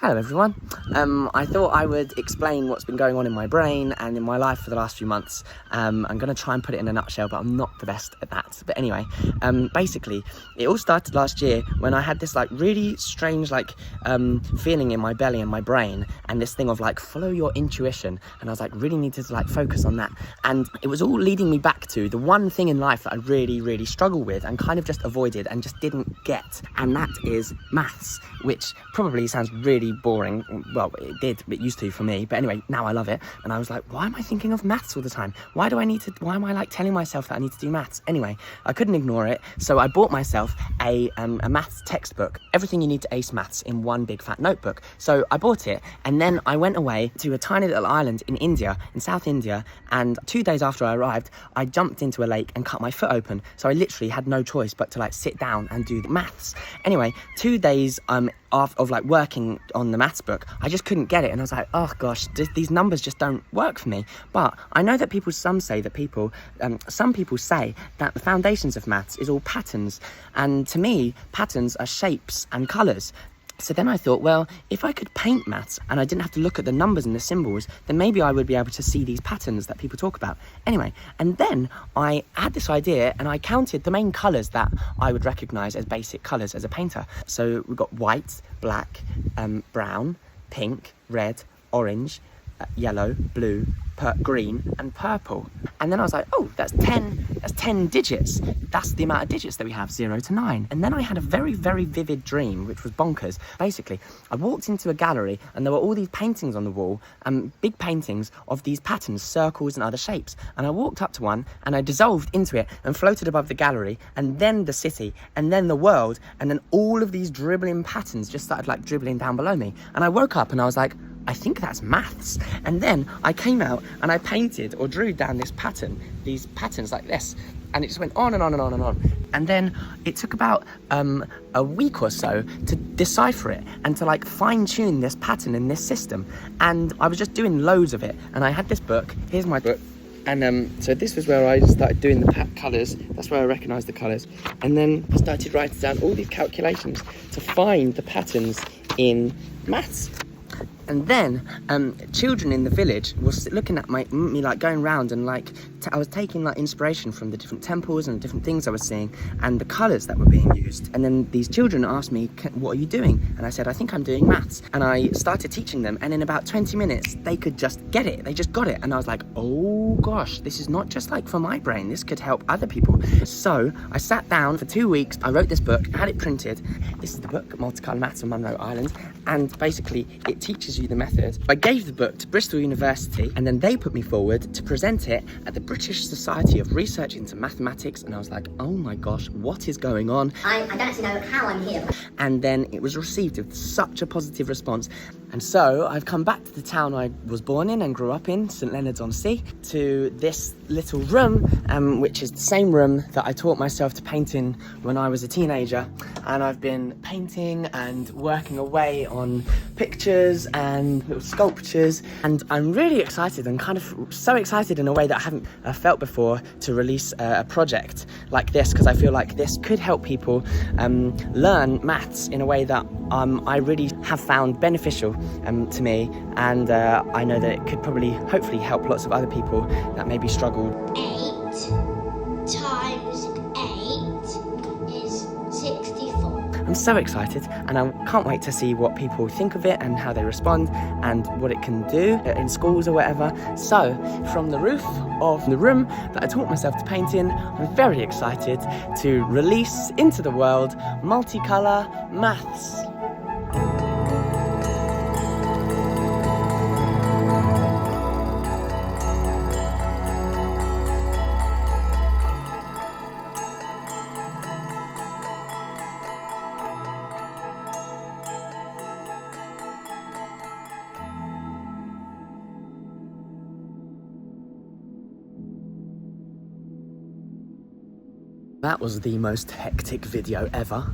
Hello everyone. I thought I would explain what's been going on in my brain and in my life for the last few months. I'm going to try and put it in a nutshell, but I'm not the best at that. But anyway, basically, it all started last year when I had this really strange feeling in my belly and my brain, and this thing of follow your intuition. And I was really needed to focus on that. And it was all leading me back to the one thing in life that I really struggle with and kind of just avoided and just didn't get. And that is maths, which probably sounds really boring. Well, it used to for me, but anyway, now I love it. And I was like, why am I thinking of maths all the time? Why am I telling myself that I need to do maths? Anyway, I couldn't ignore it, so I bought myself a maths textbook, everything you need to ace maths, in one big fat notebook. So I bought it, and then I went away to a tiny little island in India, in South India, and 2 days after I arrived, I jumped into a lake and cut my foot open. So I literally had no choice but to sit down and do the maths. Anyway, 2 days of working on the maths book, I just couldn't get it, and I was like, oh gosh, these numbers just don't work for me. But I know that some people say that the foundations of maths is all patterns, and to me, patterns are shapes and colours. So then I thought, well, if I could paint maths and I didn't have to look at the numbers and the symbols, then maybe I would be able to see these patterns that people talk about. Anyway, and then I had this idea and I counted the main colours that I would recognise as basic colours as a painter. So we've got white, black, brown, pink, red, orange, yellow, blue, green and purple. And then I was like, oh, that's 10 digits. That's the amount of digits that we have, 0 to 9. And then I had a very vivid dream, which was bonkers. Basically, I walked into a gallery and there were all these paintings on the wall, big paintings of these patterns, circles and other shapes. And I walked up to one and I dissolved into it and floated above the gallery, and then the city, and then the world, and then all of these dribbling patterns just started dribbling down below me. And I woke up and I was like, I think that's maths. And then I came out and I painted or drew down these patterns like this, and it just went on and on and on and on. And then it took about a week or so to decipher it and to fine-tune this pattern in this system. And I was just doing loads of it, and I had this book. Here's my book. And so this was where I started doing the colours. That's where I recognised the colours. And then I started writing down all these calculations to find the patterns in maths. And then children in the village were looking at me going round, and I was taking inspiration from the different temples and different things I was seeing and the colours that were being used. And then these children asked me, what are you doing? And I said, I think I'm doing maths. And I started teaching them, and in about 20 minutes they could just get it. They just got it. And I was like, oh gosh, this is not just for my brain, this could help other people. So I sat down for 2 weeks, I wrote this book, had it printed. This is the book, Multicolour Maths on Monroe Island, and basically it teaches you the method. I gave the book to Bristol University, and then they put me forward to present it at the British Society of Research into Mathematics, and I was like, oh my gosh, what is going on? I don't actually know how I'm here. And then it was received with such a positive response. And so I've come back to the town I was born in and grew up in, St Leonards-on-Sea, to this little room, which is the same room that I taught myself to paint in when I was a teenager. And I've been painting and working away on pictures and little sculptures, and I'm really excited, and kind of so excited in a way that I haven't felt before, to release a project like this, because I feel like this could help people learn maths in a way that I really have found beneficial to me, and I know that it could hopefully help lots of other people that maybe struggled. 8 times 8 is 64. I'm so excited, and I can't wait to see what people think of it and how they respond and what it can do in schools or whatever. So from the roof of the room that I taught myself to paint in, I'm very excited to release into the world Multicolour Maths. That was the most hectic video ever.